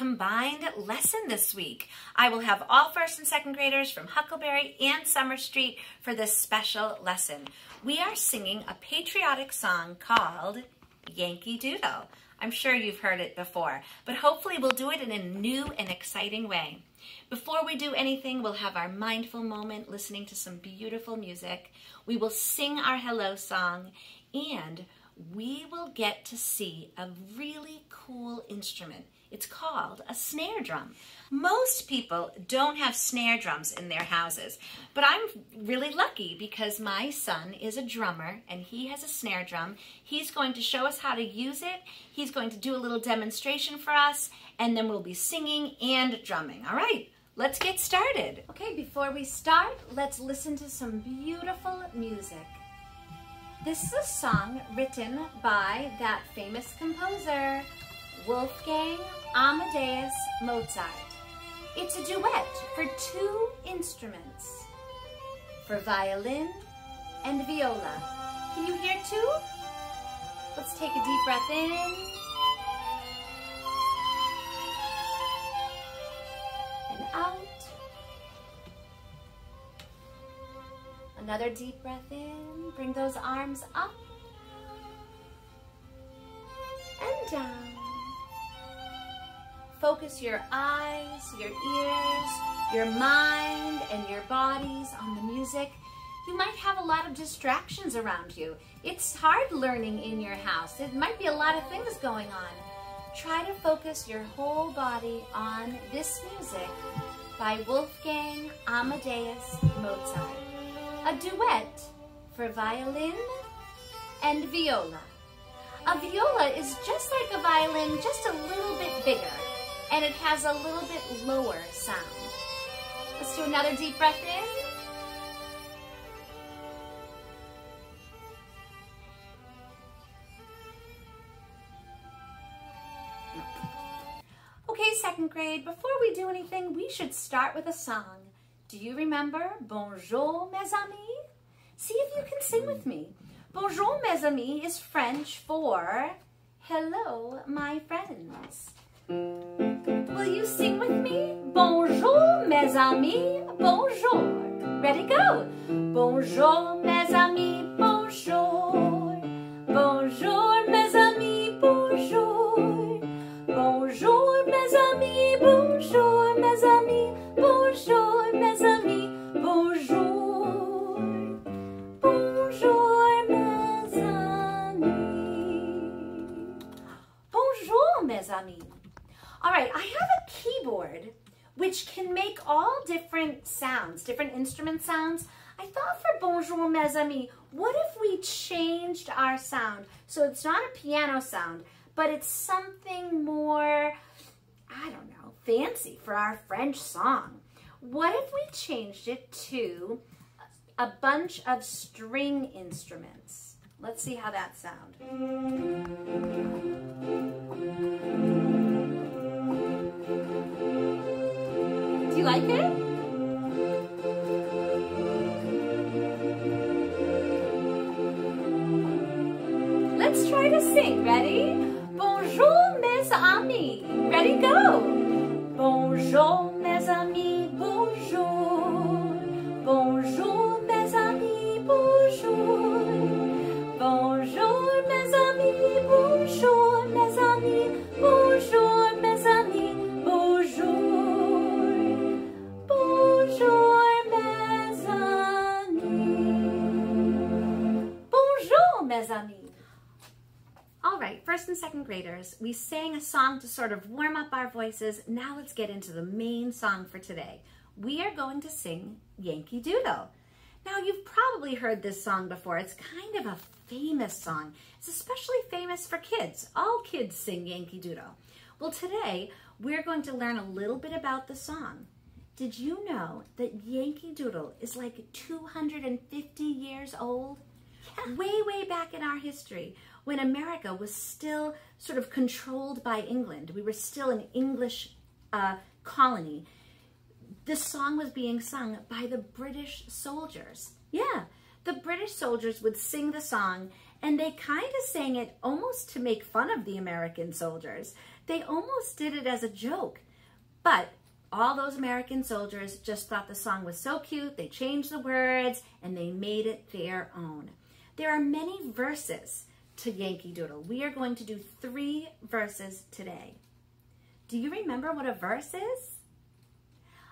combined lesson this week. I will have all first and second graders from Huckleberry and Summer Street for this special lesson. We are singing a patriotic song called Yankee Doodle. I'm sure you've heard it before, but hopefully we'll do it in a new and exciting way. Before we do anything, we'll have our mindful moment listening to some beautiful music. We will sing our hello song, and we will get to see a really cool instrument. It's called a snare drum. Most people don't have snare drums in their houses, but I'm really lucky because my son is a drummer and he has a snare drum. He's going to show us how to use it. He's going to do a little demonstration for us, and then we'll be singing and drumming. All right, let's get started. Okay, before we start, let's listen to some beautiful music. This is a song written by that famous composer, Wolfgang Amadeus Mozart. It's a duet for two instruments, for violin and viola. Can you hear two? Let's take a deep breath in and out. Another deep breath in, bring those arms up and down. Focus your eyes, your ears, your mind, and your bodies on the music. You might have a lot of distractions around you. It's hard learning in your house. It might be a lot of things going on. Try to focus your whole body on this music by Wolfgang Amadeus Mozart. A duet for violin and viola. A viola is just like a violin, just a little bit bigger, and it has a little bit lower sound. Let's do another deep breath in. Okay, second grade, before we do anything, we should start with a song. Do you remember Bonjour, mes amis? See if you can sing with me. Bonjour, mes amis is French for hello, my friends. Will you sing with me? Bonjour, mes amis, bonjour. Ready, go. Bonjour, mes amis, bonjour. Bonjour, mes amis, bonjour. Bonjour, mes amis, bonjour, mes amis, bonjour, mes amis, bonjour. Bonjour, mes amis. Bonjour, mes amis. All right, I have a keyboard which can make all different sounds, different instrument sounds. I thought for Bonjour, mes amis, what if we changed our sound? So it's not a piano sound, but it's something more, I don't know, fancy for our French song. What if we changed it to a bunch of string instruments? Let's see how that sounds. Do you like it? Let's try to sing. Ready? Bonjour, mes amis. Ready, go. Bonjour, mes amis, bonjour. Bonjour, mes amis, bonjour. Bonjour, mes amis, bonjour, mes amis, bonjour, mes amis, bonjour. Bonjour, mes amis. Bonjour, mes amis. All right, first and second graders, we sang a song to sort of warm up our voices. Now let's get into the main song for today. We are going to sing Yankee Doodle. Now you've probably heard this song before. It's kind of a famous song. It's especially famous for kids. All kids sing Yankee Doodle. Well, today we're going to learn a little bit about the song. Did you know that Yankee Doodle is like 250 years old? Yeah. Way back in our history, when America was still sort of controlled by England. We were still an English colony. This song was being sung by the British soldiers. Yeah, the British soldiers would sing the song, and they kind of sang it almost to make fun of the American soldiers. They almost did it as a joke, but all those American soldiers just thought the song was so cute, they changed the words, and they made it their own. There are many verses to Yankee Doodle. We are going to do 3 verses today. Do you remember what a verse is?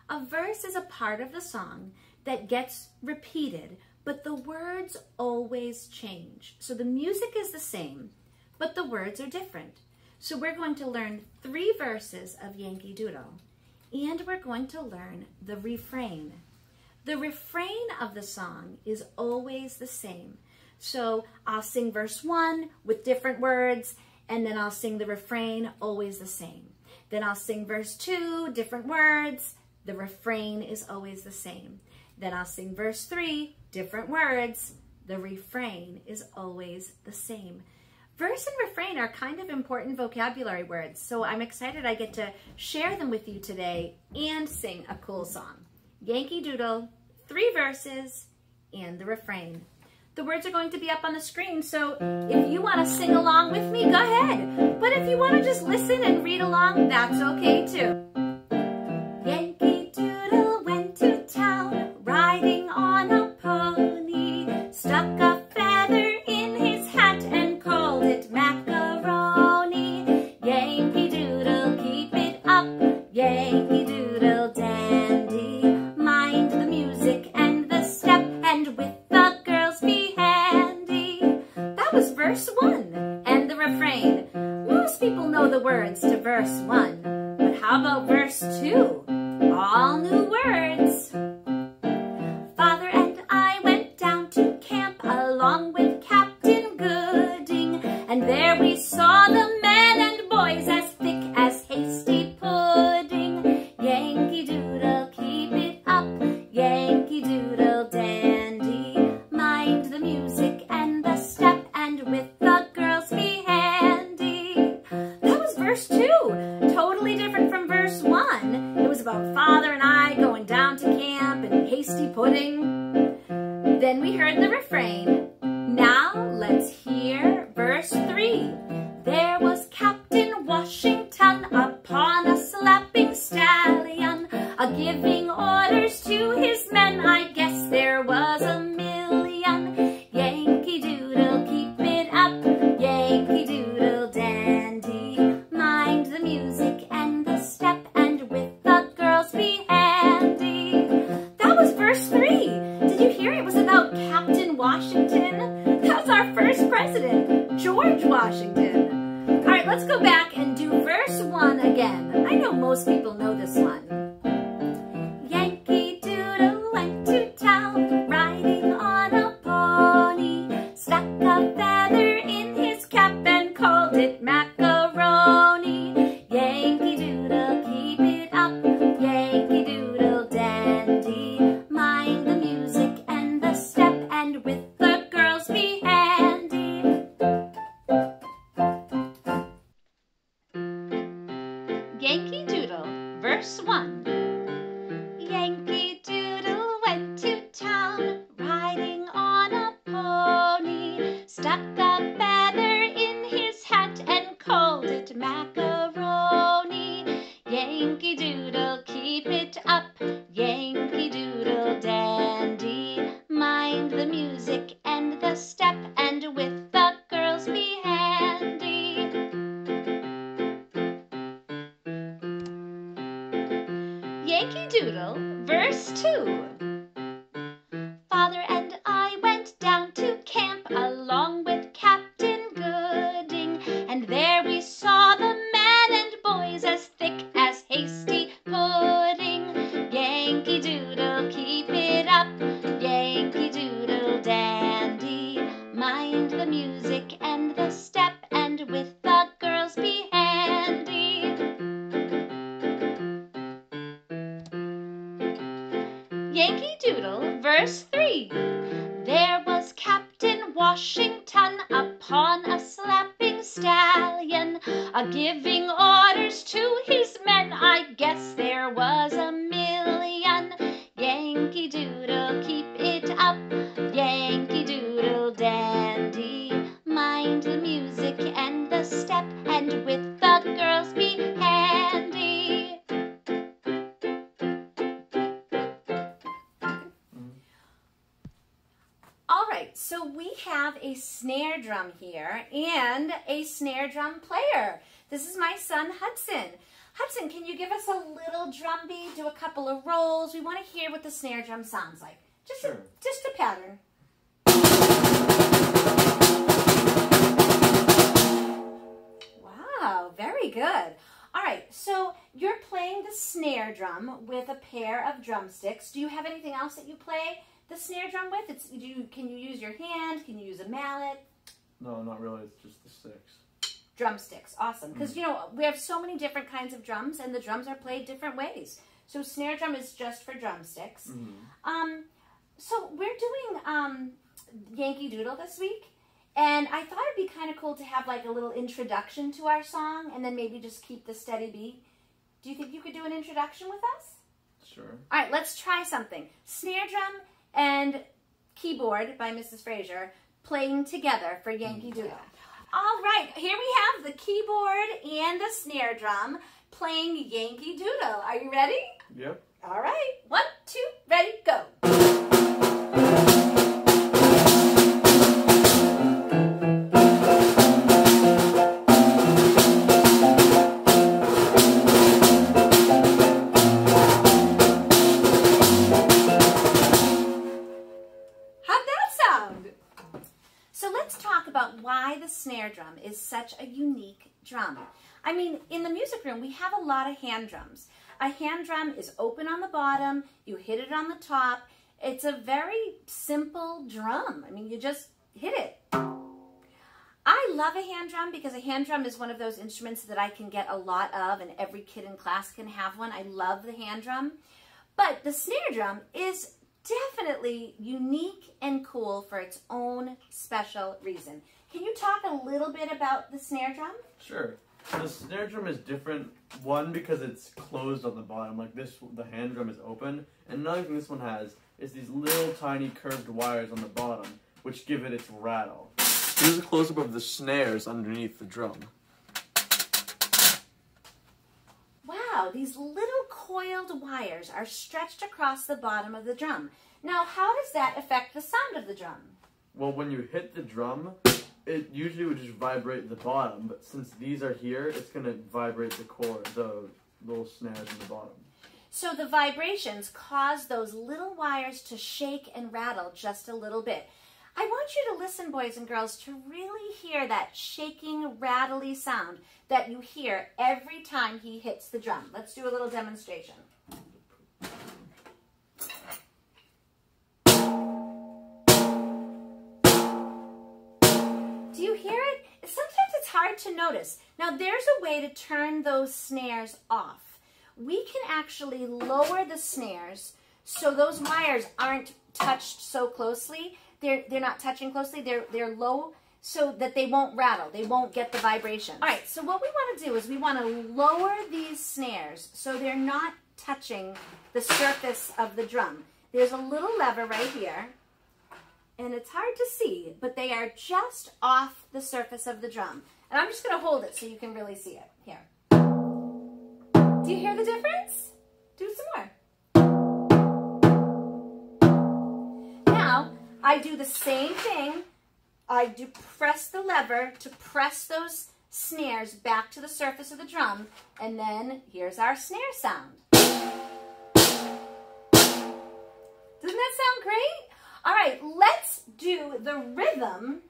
A verse is a part of the song that gets repeated, but the words always change. So the music is the same, but the words are different. So we're going to learn 3 verses of Yankee Doodle, and we're going to learn the refrain. The refrain of the song is always the same. So I'll sing verse 1 with different words, and then I'll sing the refrain always the same. Then I'll sing verse 2, different words. The refrain is always the same. Then I'll sing verse 3, different words. The refrain is always the same. Verse and refrain are kind of important vocabulary words, so I'm excited I get to share them with you today and sing a cool song. Yankee Doodle, 3 verses, and the refrain. The words are going to be up on the screen, so if you want to sing along with me, go ahead. But if you want to just listen and read along, that's okay too. Yankee Doodle went to town, riding on a pony, stuck a feather in his hat and called it macaroni. Yankee Doodle, keep it up, Yankee Doodle dandy. Mind the music and the step, and with the girls be handy. That was verse 1, and the refrain. Most people know the words to verse 1, but how about verse 2? All new words. Father and I went down to camp along with Captain Gooding, and there we saw the men and boys as thick as hasty pudding. Yankee Doodle, keep it up, Yankee Doodle dandy. Mind the music and the step, and with the girls be handy. That was verse 2, totally different from verse 1. It was about Father and I going down to camp and hasty pudding. Then we heard the refrain. Now let's hear verse 3. There was Captain Washington upon a slapping stallion, a-giving orders to his men. I guess there was a million. Yankee Doodle, keep it up, Yankee Doodle dandy. Mind the music and the step, and with the girls be handy. That was verse 3. Did you hear it was about Captain Washington? That was our first president, George Washington. All right, let's go back and do verse 1 again. I know most people know this one. Yankee Doodle went to town, riding on a pony, stuck a feather in his cap and called it macaroni. Yankee Doodle, keep it up, Yankee Doodle dandy. Mind the music and the step, and with the girls be handy. Yankee Doodle, verse 1. Yankee Doodle went to town, riding on a pony, stuck a feather in his hat and called it macaroni. Yankee Doodle, keep it up, Yankee Doodle dandy. Mind the music and the step, and with the girls be handy. Yankee Doodle, verse 2. Father and I went down to camp along with Captain Gooding, and there we saw the men and boys as thick as hasty pudding. Yankee Doodle, keep it up, Yankee Doodle dandy. Mind the music and the step, and with the girls be handy. Yankee Doodle, verse 3. There was Captain Washington upon a slapping stallion, a-giving orders to his men. I guess there was a million. Yankee Doodle, keep it up, Yankee Doodle dandy. Mind the music and the step, and with the girls be right, so we have a snare drum here and a snare drum player. This is my son, Hudson. Hudson, can you give us a little drum beat, do a couple of rolls? We want to hear what the snare drum sounds like. Just a pattern. Wow, very good. All right, so you're playing the snare drum with a pair of drumsticks. Do you have anything else that you play the snare drum with? Can you use your hand? Can you use a mallet? No, not really. It's just the sticks. Drumsticks, awesome. Because, you know, we have so many different kinds of drums, and the drums are played different ways. So snare drum is just for drumsticks. So we're doing Yankee Doodle this week. And I thought it'd be kind of cool to have like a little introduction to our song and then maybe just keep the steady beat. Do you think you could do an introduction with us? Sure. All right, let's try something. Snare drum and keyboard by Mrs. Fraser playing together for Yankee Doodle. All right, here we have the keyboard and the snare drum playing Yankee Doodle. Are you ready? Yep. All right, 1, 2, ready, go. Why the snare drum is such a unique drum. I mean, in the music room, we have a lot of hand drums. A hand drum is open on the bottom, you hit it on the top. It's a very simple drum. I mean, you just hit it. I love a hand drum because a hand drum is one of those instruments that I can get a lot of, and every kid in class can have one. I love the hand drum. But the snare drum is definitely unique and cool for its own special reason. Can you talk a little bit about the snare drum? Sure. The snare drum is different, one, because it's closed on the bottom, like this, the hand drum is open, and another thing this one has is these little tiny curved wires on the bottom, which give it its rattle. Here's a close-up of the snares underneath the drum. Wow, these little coiled wires are stretched across the bottom of the drum. Now, how does that affect the sound of the drum? Well, when you hit the drum, it usually would just vibrate the bottom, but since these are here, it's going to vibrate the core, the little snares in the bottom. So the vibrations cause those little wires to shake and rattle just a little bit. I want you to listen, boys and girls, to really hear that shaking, rattly sound that you hear every time he hits the drum. Let's do a little demonstration. Do you hear it? Sometimes it's hard to notice. Now there's a way to turn those snares off. We can actually lower the snares so those wires aren't touched so closely. They're not touching closely. They're low so that they won't rattle. They won't get the vibration. All right, so what we want to do is we want to lower these snares so they're not touching the surface of the drum. There's a little lever right here, and it's hard to see, but they are just off the surface of the drum. And I'm just going to hold it so you can really see it. Here. Do you hear the difference? Do it some more. Now, I do the same thing. I do press the lever to press those snares back to the surface of the drum, and then here's our snare sound. Doesn't that sound great? All right, let's do the rhythm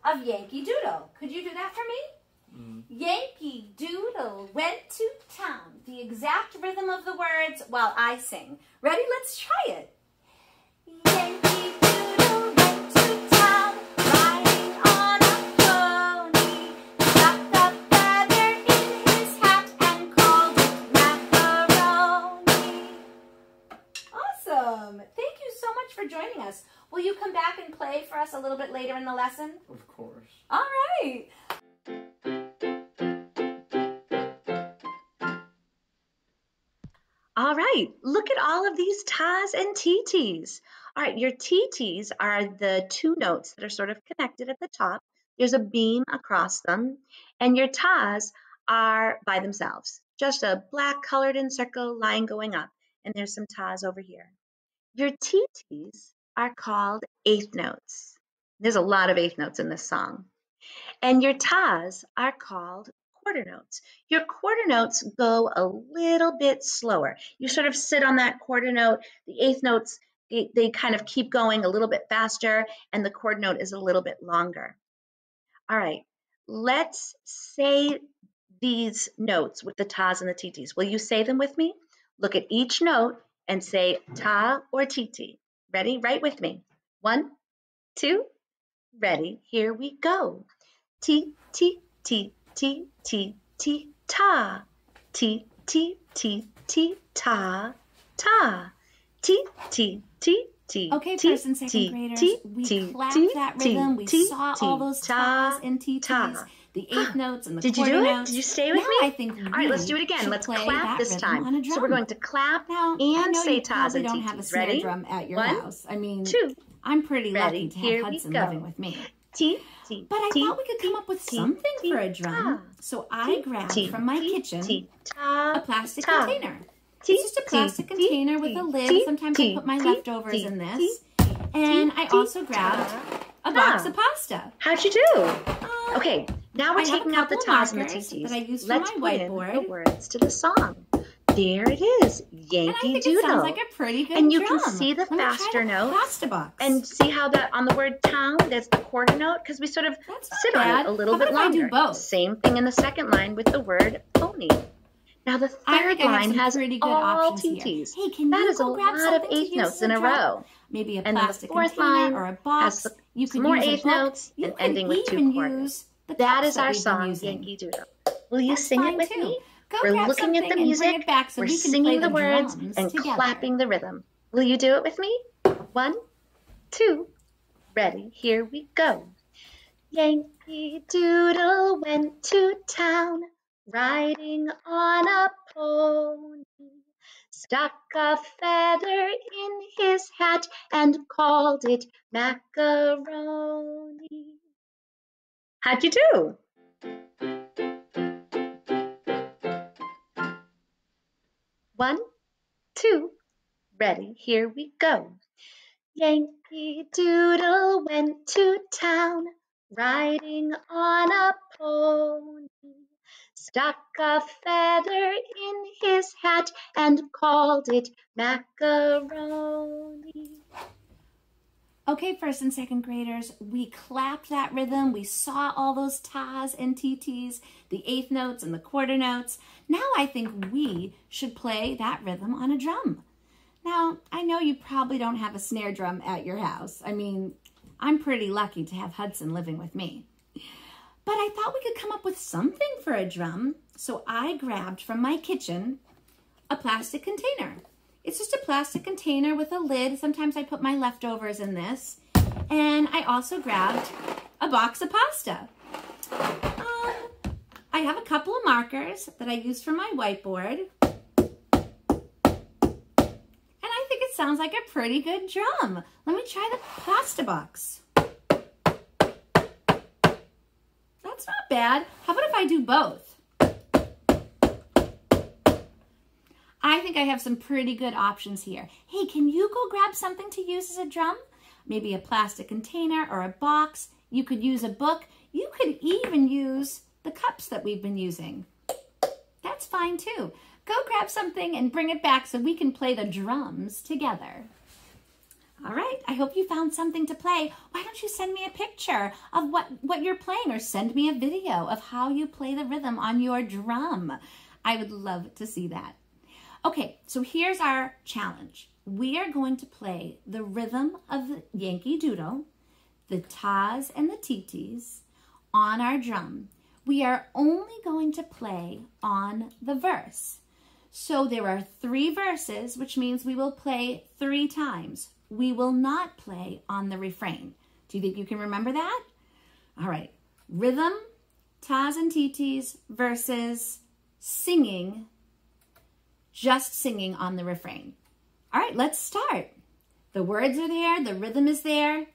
of Yankee Doodle. Could you do that for me? Yankee Doodle went to town. The exact rhythm of the words while I sing. Ready? Let's try it. Yankee Doodle went to town, riding on a pony. Stuck a feather in his hat and called it macaroni. Awesome. Thank you so much for joining us. Will you come back and play for us a little bit later in the lesson? Of course. All right. All right, look at all of these tas and TTs. All right, your TTs are the two notes that are sort of connected at the top. There's a beam across them, and your tas are by themselves. Just a black colored in circle line going up, and there's some tas over here. Your TTs are called eighth notes. There's a lot of eighth notes in this song. And your tas are called quarter notes. Your quarter notes go a little bit slower. You sort of sit on that quarter note. The eighth notes, they kind of keep going a little bit faster, and the quarter note is a little bit longer. All right, let's say these notes with the tas and the titis. Will you say them with me? Look at each note and say ta or titi. Ready? Right with me. 1, 2, ready. Here we go. T, T, T, T, T, T, ta. T, T, T, T, ta, ta. T, T, T, T. Okay, first and second graders, we clapped that rhythm. We saw all those tas and titis, the eighth notes and the quarter notes. Did you do it? Did you stay with me? I think all right, let's do it again. Let's clap this time. So we're going to clap and say tas and titis. Don't have a snare drum at your house. I mean, 2. I'm pretty lucky to have Hudson living with me. But I thought we could come up with something for a drum. So I grabbed from my kitchen a plastic container. It's just a plastic container with a lid. Sometimes I put my leftovers in this. And I also grabbed a box of pasta. How'd you do? Okay, now we're taking out the tas and the titis. That I used for Let's my put in whiteboard. the words to the song. There it is, Yankee Doodle. It sounds like a pretty good and you drum. can see the faster notes. Pasta box. And see how that on the word town, there's the quarter note, because we sort of sit on it a little bit longer. I do both? Same thing in the second line with the word pony. Now the third line has all TTs. Hey, can that you is a lot of eighth notes in a row. Maybe a and plastic the fourth container line or a box. Has you could more use eighth a book. notes and ending with 2 quarters. That is our song, Yankee Doodle. Will you sing it with me? We're looking at the music, we're singing the words, and clapping the rhythm. Will you do it with me? 1, 2, ready, here we go. Yankee Doodle went to town, riding on a pony. Stuck a feather in his hat and called it macaroni. How'd you do? One, 2, ready, here we go. Yankee Doodle went to town, riding on a pony. Stuck a feather in his hat and called it macaroni. Okay, first and second graders, we clapped that rhythm. We saw all those tas and titis, the eighth notes and the quarter notes. Now I think we should play that rhythm on a drum. Now, I know you probably don't have a snare drum at your house. I mean, I'm pretty lucky to have Hudson living with me. But I thought we could come up with something for a drum, so I grabbed from my kitchen a plastic container. It's just a plastic container with a lid. Sometimes I put my leftovers in this. And I also grabbed a box of pasta. I have a couple of markers that I use for my whiteboard. And I think it sounds like a pretty good drum. Let me try the pasta box. That's not bad. How about if I do both? I think I have some pretty good options here. Hey, can you go grab something to use as a drum? Maybe a plastic container or a box. You could use a book. You could even use the cups that we've been using. That's fine too. Go grab something and bring it back so we can play the drums together. All right, I hope you found something to play. Why don't you send me a picture of what you're playing, or send me a video of how you play the rhythm on your drum. I would love to see that. Okay, so here's our challenge. We are going to play the rhythm of the Yankee Doodle, the tas and the titis on our drum. We are only going to play on the verse. So there are 3 verses, which means we will play 3 times. We will not play on the refrain. Do you think you can remember that? All right, rhythm, tas and titis versus singing, just singing on the refrain. All right, let's start. The words are there, the rhythm is there.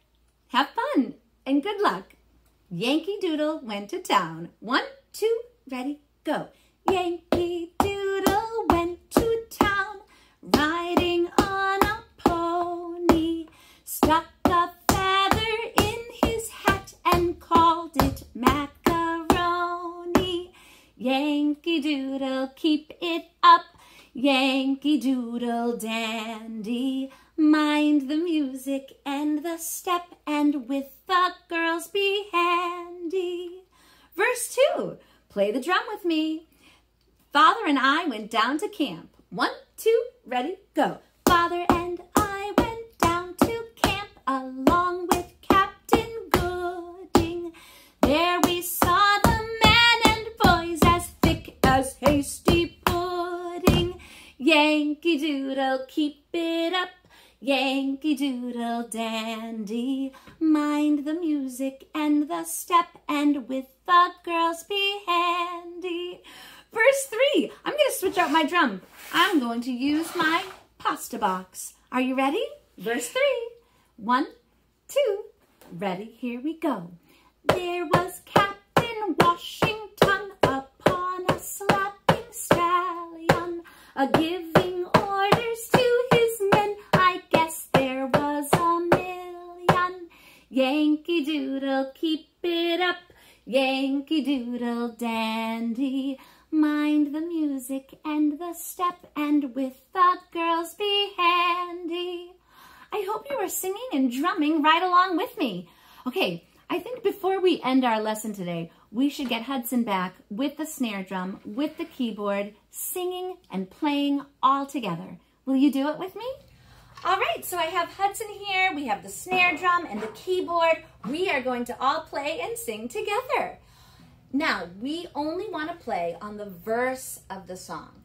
Have fun and good luck. Yankee Doodle went to town. 1, 2, ready, go. Yankee Doodle went to town, riding on a pony. Stuck Yankee Doodle dandy. Mind the music and the step, and with the girls be handy. Verse 2, play the drum with me. Father and I went down to camp. 1, 2, ready, go. Father and I went down to camp along with Captain Gooding. There we saw the men and boys as thick as hasty pudding. Yankee Doodle, keep it up. Yankee Doodle dandy. Mind the music and the step, and with the girls be handy. Verse 3, I'm going to switch out my drum. I'm going to use my pasta box. Are you ready? Verse 3, 1, 2, ready, here we go. There was Captain Washington upon a slapping stallion, a-giving orders to his men. I guess there was a million. Yankee Doodle, keep it up. Yankee Doodle dandy. Mind the music and the step, and with the girls be handy. I hope you are singing and drumming right along with me. Okay, I think before we end our lesson today, we should get Hudson back with the snare drum, with the keyboard, singing and playing all together. Will you do it with me? All right, so I have Hudson here, we have the snare drum and the keyboard. We are going to all play and sing together. Now, we only want to play on the verse of the song.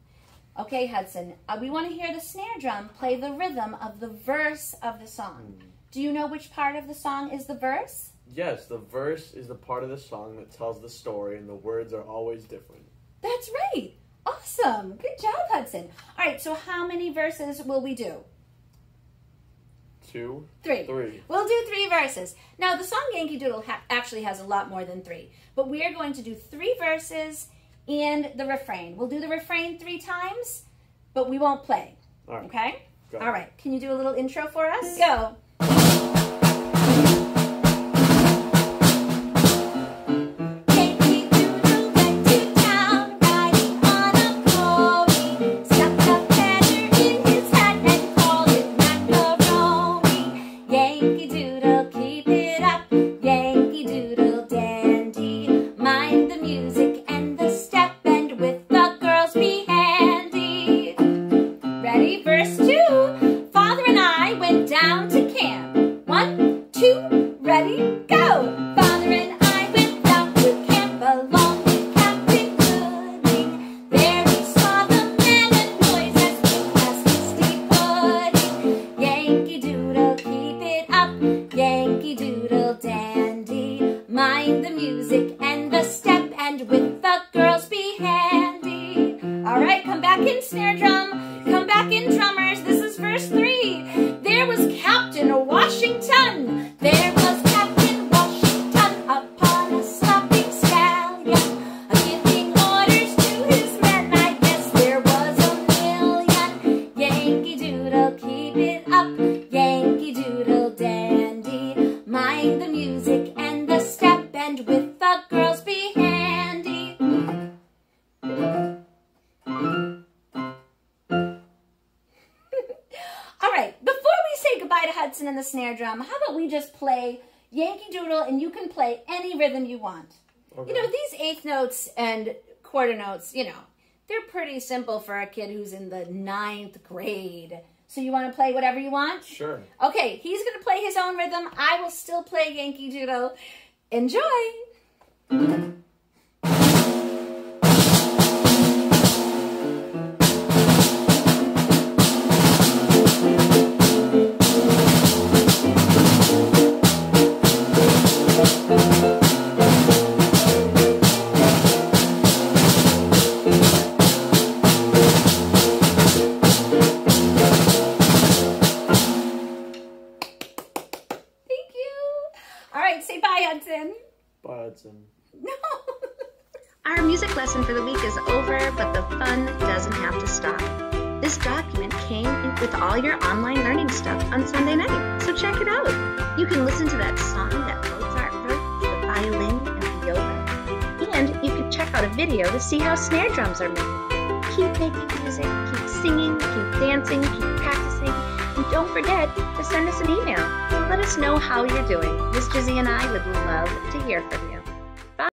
Okay, Hudson, we want to hear the snare drum play the rhythm of the verse of the song. Do you know which part of the song is the verse? Yes, the verse is the part of the song that tells the story, and the words are always different. That's right. Awesome. Good job, Hudson. All right, so how many verses will we do? 2, 3. 3. We'll do 3 verses. Now, the song Yankee Doodle actually has a lot more than 3, but we are going to do 3 verses and the refrain. We'll do the refrain 3 times, but we won't play. All right. Okay? Go. All right. Can you do a little intro for us? Go. Snare drum, come back in drummers. This is verse 3. There was Captain Washington. There was Captain Washington upon a slapping stallion, giving orders to his men. I guess there was a million. Yankee Doodle, keep it up. Yankee Doodle dandy. Mind the music and the step, and with the girls be handy. Goodbye to Hudson and the snare drum. How about we just play Yankee Doodle, and you can play any rhythm you want. Okay. You know, these eighth notes and quarter notes, you know, they're pretty simple for a kid who's in the 9th grade. So you want to play whatever you want? Sure. Okay, he's going to play his own rhythm. I will still play Yankee Doodle. Enjoy! Bye, Hudson. No. Our music lesson for the week is over, but the fun doesn't have to stop. This document came with all your online learning stuff on Sunday night, so check it out. You can listen to that song that Mozart wrote, the violin and viola, and you can check out a video to see how snare drums are made. Keep making music, keep singing, keep dancing, keep practicing, and don't forget to send us an email. So let us know how you're doing. Miss Jizzy and I would love to hear from you.